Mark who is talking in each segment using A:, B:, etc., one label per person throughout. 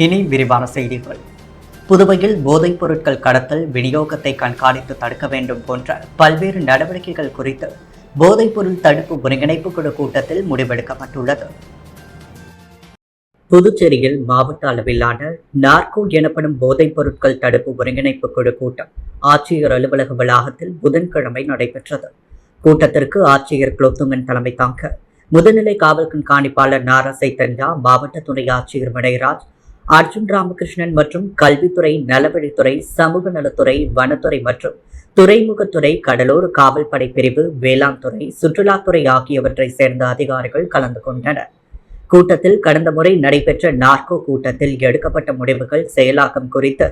A: இனி விரிவான செய்திகள். புதுவையில் போதைப் பொருட்கள் கடத்தல் விநியோகத்தை கண்காணித்து தடுக்க வேண்டும் போன்ற பல்வேறு நடவடிக்கைகள் குறித்து போதைப் பொருள் தடுப்பு ஒருங்கிணைப்பு குழு கூட்டத்தில் முடிவெடுக்கப்பட்டுள்ளது. புதுச்சேரியில் மாவட்ட அளவிலான நார்கோ எனப்படும் போதைப் பொருட்கள் தடுப்பு ஒருங்கிணைப்பு குழு கூட்டம் ஆட்சியர் அலுவலக வளாகத்தில் புதன்கிழமை நடைபெற்றது. கூட்டத்திற்கு ஆட்சியர் குலோத்துங்கன் தலைமை தாங்க முதுநிலை காவல் கண்காணிப்பாளர் நாரசை தஞ்சா, மாவட்ட துணை ஆட்சியர் வினயராஜ், அர்ஜுன் ராமகிருஷ்ணன் மற்றும் கல்வித்துறை, நலவழித்துறை, சமூக நலத்துறை, வனத்துறை மற்றும் துறைமுகத்துறை, கடலோர காவல்படை பிரிவு, வேளாண் துறை, சுற்றுலாத்துறை ஆகியவற்றை சேர்ந்த அதிகாரிகள் கலந்து கொண்டனர். கூட்டத்தில் கடந்த முறை நடைபெற்ற நார்கோ கூட்டத்தில் எடுக்கப்பட்ட முடிவுகள் செயலாக்கம் குறித்து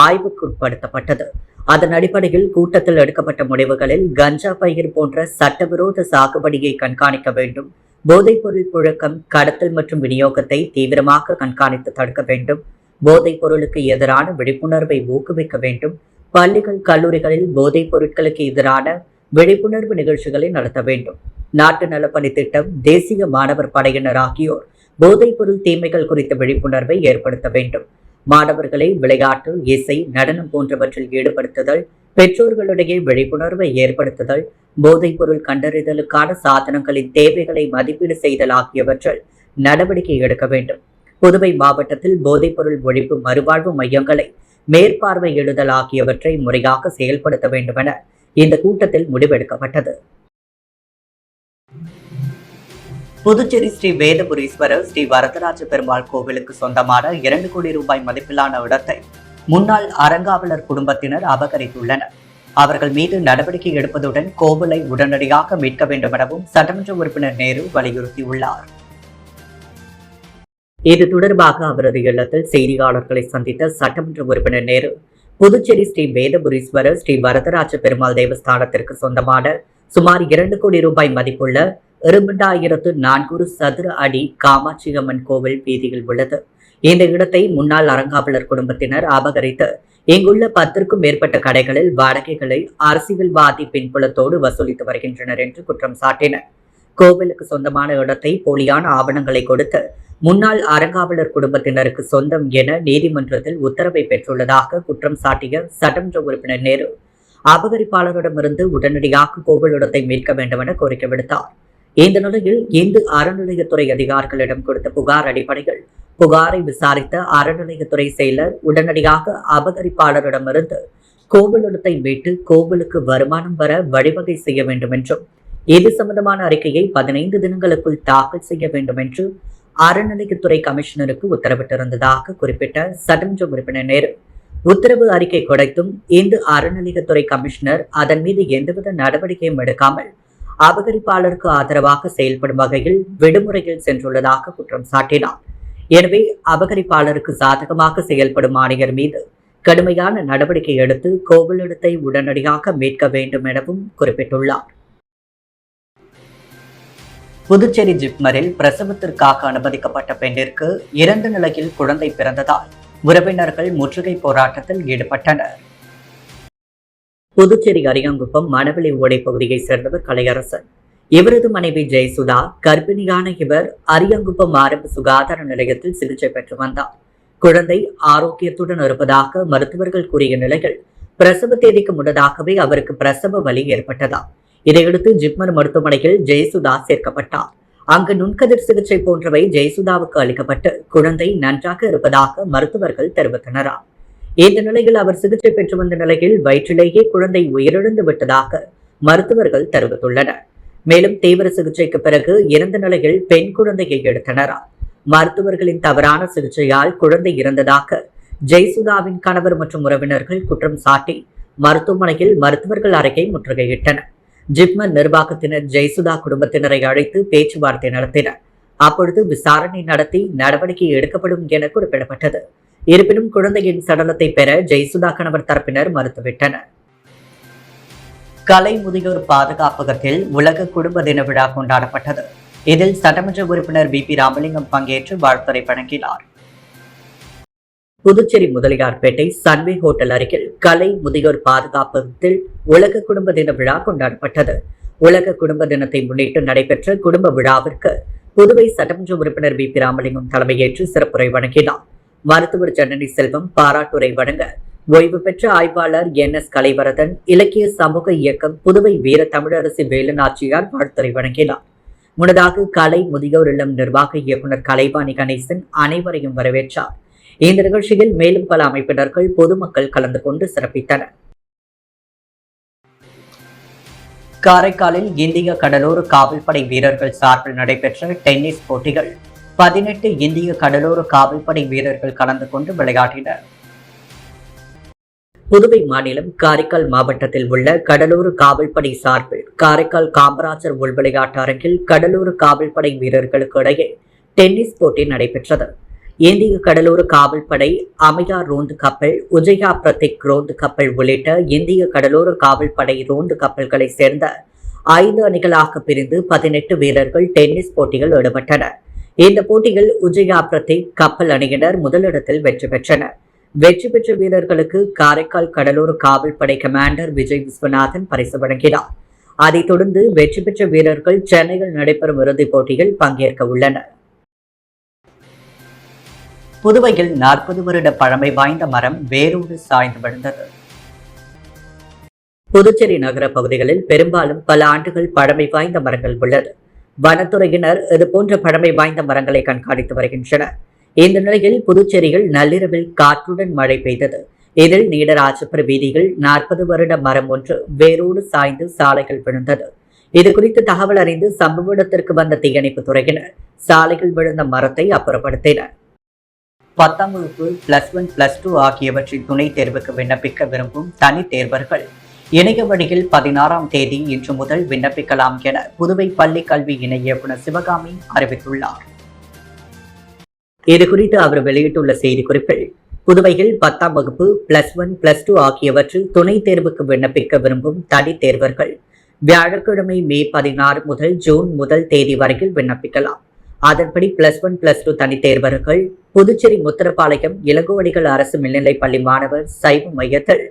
A: ஆய்வுக்குட்படுத்தப்பட்டது. அதன் அடிப்படையில் கூட்டத்தில் எடுக்கப்பட்ட முடிவுகளில் கஞ்சா பயிர் போன்ற சட்டவிரோத சாகுபடியை கண்காணிக்க வேண்டும், போதைப் பொருள் புழக்கம், கடத்தல் மற்றும் விநியோகத்தை தீவிரமாக கண்காணித்து தடுக்க வேண்டும், போதைப் பொருளுக்கு எதிரான விழிப்புணர்வை ஊக்குவிக்க வேண்டும், பள்ளிகள், கல்லூரிகளில் போதைப் பொருட்களுக்கு எதிரான விழிப்புணர்வு நிகழ்ச்சிகளை நடத்த வேண்டும், நாட்டு நலப்பணி திட்டம், தேசிய மாணவர் படையினர் ஆகியோர் போதைப் பொருள் தீமைகள் குறித்த விழிப்புணர்வை ஏற்படுத்த வேண்டும், மாணவர்களை விளையாட்டு, இசை, நடனம் போன்றவற்றில் ஈடுபடுத்துதல், பெற்றோர்களிடையே விழிப்புணர்வை ஏற்படுத்துதல், போதைப் பொருள் கண்டறிதலுக்கான சாதனங்களின் தேவைகளை மதிப்பீடு செய்தல் ஆகியவற்றில் நடவடிக்கை எடுக்க வேண்டும். புதுவை மாவட்டத்தில் போதைப் பொருள் ஒழிப்பு மறுவாழ்வு மையங்களை மேற்பார்வையிடுதல் ஆகியவற்றை முறையாக செயல்படுத்த வேண்டும் என இந்த கூட்டத்தில் முடிவெடுக்கப்பட்டது. புதுச்சேரி ஸ்ரீ வேதபுரீஸ்வரர் ஸ்ரீ வரதராஜ பெருமாள் கோவிலுக்கு சொந்தமான 2 கோடி ரூபாய் மதிப்பிலான இடத்தை முன்னாள் அறங்காவலர் குடும்பத்தினர் அபகரித்துள்ளனர். அவர்கள் மீது நடவடிக்கை எடுப்பதுடன் கோவிலை உடனடியாக மீட்க வேண்டும் எனவும் சட்டமன்ற உறுப்பினர் நேரு வலியுறுத்தியுள்ளார். இது தொடர்பாக அவரது இல்லத்தில் செய்தியாளர்களை சந்தித்த சட்டமன்ற உறுப்பினர் நேரு, புதுச்சேரி ஸ்ரீ வேதபுரீஸ்வரர் ஸ்ரீ வரதராஜ பெருமாள் தேவஸ்தானத்திற்கு சொந்தமான சுமார் 2 கோடி ரூபாய் மதிப்புள்ள 2400 சதுர அடி காமாட்சி அம்மன் கோவில் வீதியில் உள்ளது. இந்த இடத்தை முன்னாள் அறங்காவலர் குடும்பத்தினர் அபகரித்து இங்குள்ள 10க்கும் மேற்பட்ட கடைகளில் வாடகைகளை அரசியல்வாதி பின்புலத்தோடு வசூலித்து வருகின்றனர் என்று குற்றம் சாட்டினர். கோவிலுக்கு சொந்தமான இடத்தை போலியான ஆவணங்களை கொடுத்து முன்னாள் அறங்காவலர் குடும்பத்தினருக்கு சொந்தம் என நீதிமன்றத்தில் உத்தரவை பெற்றுள்ளதாக குற்றம் சாட்டிய சட்டமன்ற உறுப்பினர் நேரு, அபகரிப்பாளரிடமிருந்து உடனடியாக கோவில் இடத்தை மீட்க வேண்டும் என கோரிக்கை விடுத்தார். இந்த நிலையில் இந்து அறநிலையத்துறை அதிகாரிகளிடம் கொடுத்த புகார் அடிப்படையில் புகாரை விசாரித்த அறநிலையத்துறை செயலர் உடனடியாக அபகரிப்பாளரிடமிருந்து கோவில் இடத்தை மீட்டு கோவிலுக்கு வருமானம் வர வழிவகை செய்ய வேண்டும் என்றும், இது சம்பந்தமான அறிக்கையை 15 தினங்களுக்குள் தாக்கல் செய்ய வேண்டும் என்று அறநிலையத்துறை கமிஷனருக்கு உத்தரவிட்டிருந்ததாக குறிப்பிட்ட சட்டமன்ற உறுப்பினர் நேரு, உத்தரவு அறிக்கை கிடைத்தும் இந்து அறநிலையத்துறை கமிஷனர் அதன் மீது எந்தவித நடவடிக்கையும் எடுக்காமல் அபகரிப்பாளருக்கு ஆதரவாக செயல்படும் வகையில் விடுமுறையில் சென்றுள்ளதாக குற்றம் சாட்டினார். எனவே அபகரிப்பாளருக்கு சாதகமாக செயல்படும் ஆணையர் மீது கடுமையான நடவடிக்கை எடுத்து கோவிலிடத்தை உடனடியாக மீட்க வேண்டும் எனவும் குறிப்பிட்டுள்ளார். புதுச்சேரி ஜிப்மரில் பிரசவத்திற்காக அனுமதிக்கப்பட்ட பெண்ணிற்கு இறந்த நிலையில் குழந்தை பிறந்ததால் உறவினர்கள் முற்றுகை போராட்டத்தில் ஈடுபட்டனர். புதுச்சேரி அரியாங்குப்பம் மணவெளி ஓடை பகுதியைச் சேர்ந்தவர் கலையரசன். இவரது மனைவி ஜெயசுதா கர்ப்பிணியான இவர் அரியாங்குப்பம் ஆரம்ப சுகாதார நிலையத்தில் சிகிச்சை பெற்று வந்தார். குழந்தை ஆரோக்கியத்துடன் இருப்பதாக மருத்துவர்கள் கூறிய நிலையில் பிரசவ தேதிக்கு முன்னதாகவே அவருக்கு பிரசவ வலி ஏற்பட்டதா. இதையடுத்து ஜிப்மர் மருத்துவமனையில் ஜெயசுதா சேர்க்கப்பட்டார். அங்கு நுண்கதிர் சிகிச்சை போன்றவை ஜெயசுதாவுக்கு அளிக்கப்பட்டு குழந்தை நன்றாக இருப்பதாக மருத்துவர்கள் தெரிவித்தனர். இந்த நிலையில் அவர் சிகிச்சை பெற்று வந்த நிலையில் வயிற்றிலேயே குழந்தை உயிரிழந்து விட்டதாக மருத்துவர்கள் தெரிவித்துள்ளனர். மேலும் தீவிர சிகிச்சைக்கு பிறகு இறந்த நிலையில் பெண் குழந்தையை எடுத்தனர். மருத்துவர்களின் தவறான சிகிச்சையால் குழந்தை இறந்ததாக ஜெயசுதாவின் கணவர் மற்றும் உறவினர்கள் குற்றம் சாட்டி மருத்துவமனையில் மருத்துவர்கள் அறையை முற்றுகையிட்டனர். ஜிப்மர் நிர்வாகத்தினர் ஜெயசுதா குடும்பத்தினரை அழைத்து பேச்சுவார்த்தை நடத்தினர். அப்பொழுது விசாரணை நடத்தி நடவடிக்கை எடுக்கப்படும் என குறிப்பிடப்பட்டது. இருப்பினும் குழந்தையின் சடலத்தை பெற ஜெயசுதா கணவர் தரப்பினர் மறுத்துவிட்டனர். கலை முதியோர் பாதுகாப்பகத்தில் உலக குடும்ப தின விழா கொண்டாடப்பட்டது. இதில் சட்டமன்ற உறுப்பினர் பி. ராமலிங்கம் பங்கேற்று வாழ்த்துரை வழங்கினார். புதுச்சேரி முதலியார்பேட்டை சன்வே ஹோட்டல் அருகில் கலை முதியோர் பாதுகாப்பகத்தில் உலக குடும்ப தின விழா கொண்டாடப்பட்டது. உலக குடும்ப தினத்தை முன்னிட்டு நடைபெற்ற குடும்ப விழாவிற்கு புதுவை சட்டமன்ற உறுப்பினர் பி. ராமலிங்கம் தலைமையேற்று சிறப்புரை வழங்கினார். மருத்துவர் ஜனனி செல்வம் பாராட்டுரை வழங்க ஓய்வு பெற்ற ஆய்வாளர் NS கலைவரதன், இலக்கிய சமூக இயக்கம் புதுவை வீர தமிழரசி வேலுநாச்சியார் வாழ்த்துரை வழங்கினார். முன்னதாக கலை முதியோர் இல்லம் நிர்வாக இயக்குநர் கலைவாணி கணேசன் அனைவரையும் வரவேற்றார். இந்த நிகழ்ச்சியில் மேலும் பல அமைப்பினர்கள், பொதுமக்கள் கலந்து கொண்டு சிறப்பித்தனர். காரைக்காலில் இந்திய கடலோர காவல்படை வீரர்கள் சார்பில் நடைபெற்ற டென்னிஸ் போட்டிகள் 18 இந்திய கடலோர காவல்படை வீரர்கள் கலந்து கொண்டு விளையாடினர். புதுவை மாநிலம் காரைக்கால் மாவட்டத்தில் உள்ள கடலோர காவல்படை சார்பில் காரைக்கால் காமராஜர் உள்விளையாட்டு அரங்கில் கடலோர காவல்படை வீரர்களுக்கு இடையே டென்னிஸ் போட்டி நடைபெற்றது. இந்திய கடலோர காவல்படை, அமையா ரோந்து கப்பல், உஜயா பிரதிக் ரோந்து கப்பல் உள்ளிட்ட இந்திய கடலோர காவல்படை ரோந்து கப்பல்களை சேர்ந்த 5 அணிகளாக பிரிந்து 18 வீரர்கள் டென்னிஸ் போட்டியில் ஈடுபட்டனர். இந்த போட்டியில் உஜயா பிரதிக் கப்பல் அணியினர் முதலிடத்தில் வெற்றி பெற்றனர். வெற்றி பெற்ற வீரர்களுக்கு காரைக்கால் கடலோர காவல்படை கமாண்டர் விஜய் விஸ்வநாதன் பரிசு வழங்கினார். அதைத் தொடர்ந்து வெற்றி பெற்ற வீரர்கள் சென்னையில் நடைபெறும் இறுதிப் போட்டியில் பங்கேற்க உள்ளனர். புதுவையில் 40 வருட பழமை வாய்ந்த மரம் வேரோடு சாய்ந்து விழுந்தது. புதுச்சேரி நகர பகுதிகளில் பெரும்பாலும் பல ஆண்டுகள் பழமை வாய்ந்த மரங்கள் உள்ளது. வனத்துறையினர் இதுபோன்ற பழமை வாய்ந்த மரங்களை கண்காணித்து வருகின்றனர். இந்த நிலையில் புதுச்சேரியில் நள்ளிரவில் காற்றுடன் மழை பெய்தது. இதில் நீடராஜபுர வீதியில் 40 வருட மரம் ஒன்று வேரோடு சாய்ந்து சாலைகள் விழுந்தது. இதுகுறித்து தகவல் அறிந்து சம்பவ இடத்திற்கு வந்த தீயணைப்பு துறையினர் சாலைகள் விழுந்த மரத்தை அப்புறப்படுத்தினர். 10ஆம் வகுப்பு +1, +2 ஆகியவற்றின் துணைத் தேர்வுக்கு விண்ணப்பிக்க விரும்பும் தனி தேர்வர்கள் இணைய வழியில் 16ஆம் தேதி இன்று முதல் விண்ணப்பிக்கலாம் என புதுவை பள்ளி கல்வி இணை இயக்குநர் சிவகாமி அறிவித்துள்ளார். இதுகுறித்து அவர் வெளியிட்டுள்ள செய்திக்குறிப்பில், புதுவையில் 10ஆம் வகுப்பு +1, +2 ஆகியவற்றில் துணைத் தேர்வுக்கு விண்ணப்பிக்க விரும்பும் தனி தேர்வர்கள் வியாழக்கிழமை மே 16 முதல் ஜூன் 1 தேதி வரையில் விண்ணப்பிக்கலாம். அதன்படி +1, +2 தனித் தேர்வர்கள் புதுச்சேரி முத்திரப்பாளையம் இளங்கோவடிகள் அரசு மேல்நிலைப் பள்ளி மாணவர் சைவ மையத்தில்,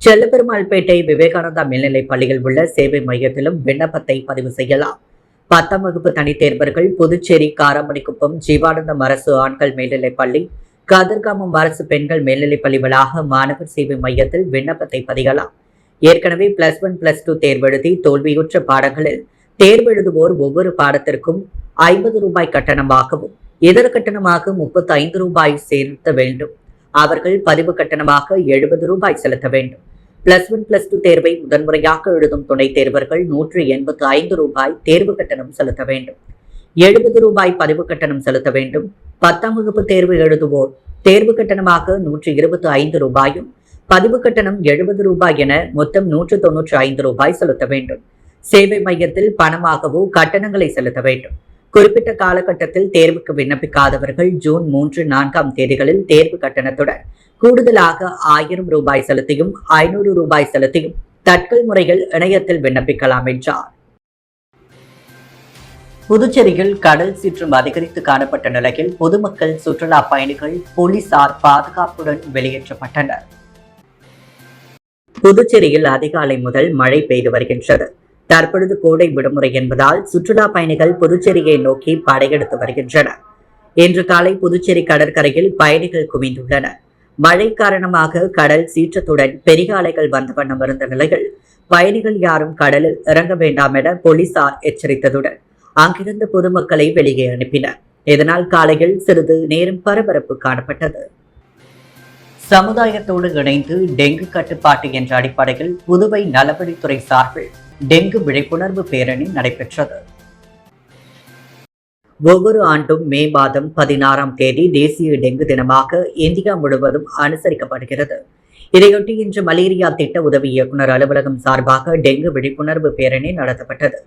A: செல்லப்பெருமாள்பேட்டை விவேகானந்தா மேல்நிலைப் பள்ளியில் உள்ள சேவை மையத்திலும் விண்ணப்பத்தை பதிவு செய்யலாம். 10ஆம் வகுப்பு தனித் தேர்வர்கள் புதுச்சேரி காராமணிக்குப்பம் ஜீவானந்தம் அரசு ஆண்கள் மேல்நிலைப் பள்ளி, கதிர்காமம் அரசு பெண்கள் மேல்நிலைப் பள்ளி வளாக மாணவர் சேவை மையத்தில் விண்ணப்பத்தை பதியலாம். ஏற்கனவே +1, +2 தேர்வெழுதி தோல்வியுற்ற பாடங்களில் தேர்வெழுதுவோர் ஒவ்வொரு பாடத்திற்கும் 50 ரூபாய் கட்டணமாகவும் இதர கட்டணமாக 35 ரூபாய் செலுத்த வேண்டும். அவர்கள் பதிவு கட்டணமாக 70 ரூபாய் செலுத்த வேண்டும். +1, +2 தேர்வை முதன்முறையாக எழுதும் துணைத் தேர்வர்கள் 185 ரூபாய் தேர்வு கட்டணம் செலுத்த வேண்டும். 70 ரூபாய் பதிவு கட்டணம் செலுத்த வேண்டும். 10ஆம் வகுப்பு தேர்வு எழுதுவோர் தேர்வு கட்டணமாக 125 ரூபாயும் பதிவு கட்டணம் 70 ரூபாய் என மொத்தம் 195 ரூபாய் செலுத்த வேண்டும். சேவை மையத்தில் பணமாகவோ கட்டணங்களை செலுத்த வேண்டும். குறிப்பிட்ட காலகட்டத்தில் தேர்வுக்கு விண்ணப்பிக்காதவர்கள் ஜூன் 3, 4ஆம் தேதிகளில் தேர்வு கட்டணத்துடன் கூடுதலாக 1000 ரூபாய் செலுத்தியும் 500 ரூபாய் செலுத்தியும் தட்கல் முறையில் இணையத்தில் விண்ணப்பிக்கலாம் என்றார். புதுச்சேரியில் கடல் சீற்றம் அதிகரித்து காணப்பட்ட நிலையில் பொதுமக்கள், சுற்றுலா பயணிகள் போலீசார் பாதுகாப்புடன் வெளியேற்றப்பட்டனர். புதுச்சேரியில் அதிகாலை முதல் மழை பெய்து வருகின்றது. தற்பொழுது கோடை விடுமுறை என்பதால் சுற்றுலா பயணிகள் புதுச்சேரியை நோக்கி படையெடுத்து வருகின்றனர். இன்று காலை புதுச்சேரி கடற்கரையில் பயணிகள் குவிந்துள்ளனர். மழை காரணமாக கடல் சீற்றத்துடன் பெரிய அலைகள் வந்த வண்ணம் இருந்த நிலையில் பயணிகள் யாரும் கடலில் இறங்க வேண்டாம் என போலீசார் எச்சரித்ததுடன் அங்கிருந்த பொதுமக்களை வெளியே அனுப்பினர். இதனால் காலையில் சிறிது நேரம் பரபரப்பு காணப்பட்டது. சமுதாயத்தோடு இணைந்து டெங்கு கட்டுப்பாட்டு என்ற அடிப்படையில் புதுவை நலவழித்துறை சார்பில் டெங்கு விழிப்புணர்வு பேரணி நடைபெற்றது. ஒவ்வொரு ஆண்டும் மே மாதம் 16ஆம் தேதி தேசிய டெங்கு தினமாக இந்தியா முழுவதும் அனுசரிக்கப்படுகிறது. இதையொட்டி இன்று மலேரியா திட்ட உதவி இயக்குநர் அலுவலகம் சார்பாக டெங்கு விழிப்புணர்வு பேரணி நடத்தப்பட்டது.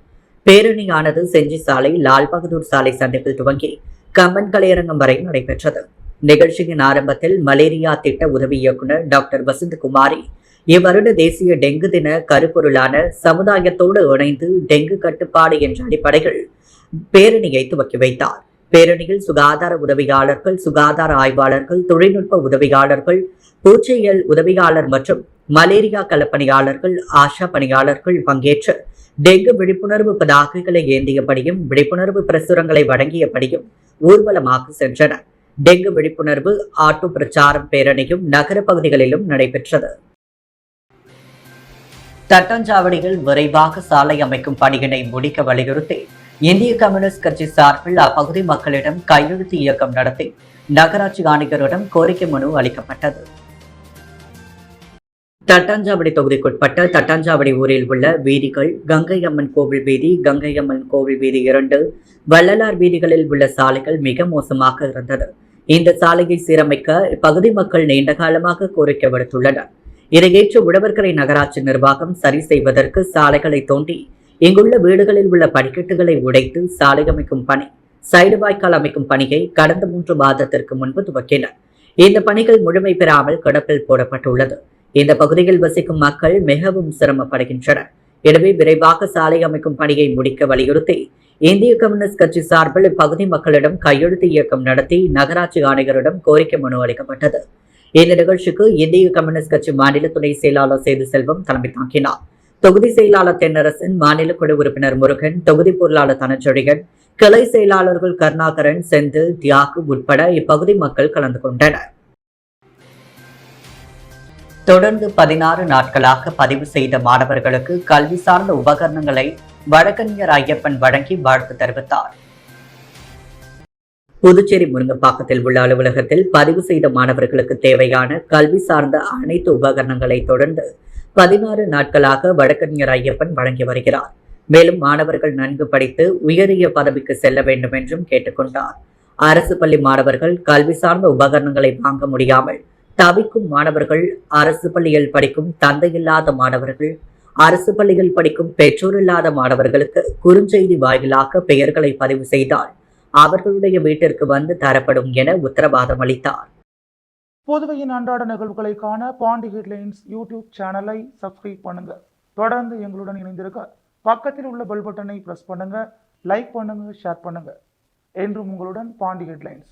A: பேரணியானது செஞ்சி சாலை, லால் பகதூர் சாலை சந்திப்பில் துவங்கி கம்பன் கலையரங்கம் வரை நடைபெற்றது. நிகழ்ச்சியின் ஆரம்பத்தில் மலேரியா திட்ட உதவி இயக்குநர் டாக்டர் வசந்தகுமாரி இவ்வருட தேசிய டெங்கு தின கருப்பொருளான சமுதாயத்தோடு இணைந்து டெங்கு கட்டுப்பாடு என்ற அடிப்படையில் பேரணியை துவக்கி வைத்தார். பேரணியில் சுகாதார உதவியாளர்கள், சுகாதார ஆய்வாளர்கள், தொழில்நுட்ப உதவியாளர்கள், பூச்சியியல் உதவியாளர் மற்றும் மலேரியா களப்பணியாளர்கள், ஆஷா பணியாளர்கள் பங்கேற்று டெங்கு விழிப்புணர்வு பதாகைகளை ஏந்தியபடியும் விழிப்புணர்வு பிரசுரங்களை வழங்கியபடியும் ஊர்வலமாக சென்றனர். டெங்கு விழிப்புணர்வு ஆட்டோ பிரச்சாரம் பேரணியும் நகர பகுதிகளிலும் நடைபெற்றது. தட்டாஞ்சாவடியில் விரைவாக சாலை அமைக்கும் பணியினை முடிக்க வலியுறுத்தி இந்திய கம்யூனிஸ்ட் கட்சி சார்பில் அப்பகுதி மக்களிடம் கையெழுத்து இயக்கம் நடத்தி நகராட்சி ஆணையரிடம் கோரிக்கை மனு அளிக்கப்பட்டது. தட்டாஞ்சாவடி தொகுதிக்குட்பட்ட தட்டாஞ்சாவடி ஊரில் உள்ள வீதிகள் கங்கை அம்மன் கோவில் வீதி, கங்கை அம்மன் கோவில் வீதி 2, வள்ளலார் வீதிகளில் உள்ள சாலைகள் மிக மோசமாக இருந்தது. இந்த சாலையை சீரமைக்க இப்பகுதி மக்கள் நீண்ட காலமாக கோரிக்கை விடுத்துள்ளனர். இதை ஏற்று உழவர்கரை நகராட்சி நிர்வாகம் சரி செய்வதற்கு சாலைகளை தோண்டி இங்குள்ள வீடுகளில் உள்ள படிக்கட்டுகளை உடைத்து சாலை அமைக்கும் பணி, சைடு வாய்க்கால் அமைக்கும் பணியை கடந்த 3 மாதத்திற்கு முன்பு துவக்கினர். இந்த பணிகள் முழுமை பெறாமல் கிடப்பில் போடப்பட்டுள்ளது. இந்த பகுதியில் வசிக்கும் மக்கள் மிகவும் சிரமப்படுகின்றனர். எனவே விரைவாக சாலை அமைக்கும் பணியை முடிக்க வலியுறுத்தி இந்திய கம்யூனிஸ்ட் கட்சி சார்பில் இப்பகுதி மக்களிடம் கையெழுத்து இயக்கம் நடத்தி நகராட்சி ஆணையரிடம் கோரிக்கை மனு அளிக்கப்பட்டது. இந்த நிகழ்ச்சிக்கு இந்திய கம்யூனிஸ்ட் கட்சி மாநில துணை செயலாளர் சேது செல்வம் தலைமை தாங்கினார். தொகுதி செயலாளர் தென்னரசன், மாநில குழு உறுப்பினர் முருகன், தொகுதி பொருளாளர் தனச்செழியன், கிளை செயலாளர்கள் கருணாகரன், செந்தில், தியாகு உட்பட இப்பகுதி மக்கள் கலந்து கொண்டனர். தொடர்ந்து 16 நாட்களாக பதிவு செய்த மாணவர்களுக்கு கல்வி சார்ந்த உபகரணங்களை வழக்கறிஞர் ஐயப்பன் வழங்கி வாழ்த்து தெரிவித்தார். புதுச்சேரி முருங்கப்பாக்கத்தில் உள்ள அலுவலகத்தில் பதிவு செய்த மாணவர்களுக்கு தேவையான கல்வி சார்ந்த அனைத்து உபகரணங்களை தொடர்ந்து 16 நாட்களாக வழக்கறிஞர் ஐயப்பன் வழங்கி வருகிறார். மேலும் மாணவர்கள் நன்கு படித்து உயரிய பதவிக்கு செல்ல வேண்டும் என்றும் கேட்டுக்கொண்டார். அரசு பள்ளி மாணவர்கள் கல்வி சார்ந்த உபகரணங்களை வாங்க முடியாமல் தவிக்கும் மாணவர்கள், அரசு பள்ளியில் படிக்கும் தந்தையில்லாத மாணவர்கள், அரசு பள்ளியில் படிக்கும் பெற்றோர் இல்லாத மாணவர்களுக்கு குறுஞ்செய்தி வாயிலாக பெயர்களை பதிவு செய்தால் அவர்களுடைய வீட்டிற்கு வந்து தரப்படும் என உத்தரவாதம் அளித்தார்.
B: புதுவையின் அன்றாட நிகழ்வுகளை காண பாண்டி ஹெட்லைன்ஸ் யூடியூப் சேனலை சப்ஸ்கிரைப் பண்ணுங்க. தொடர்ந்து எங்களுடன் இணைந்திருக்க பக்கத்தில் உள்ள பெல் பட்டனை பிரஸ் பண்ணுங்க, லைக் பண்ணுங்க, ஷேர் பண்ணுங்க. என்றும் உங்களுடன் பாண்டி ஹெட்லைன்ஸ்.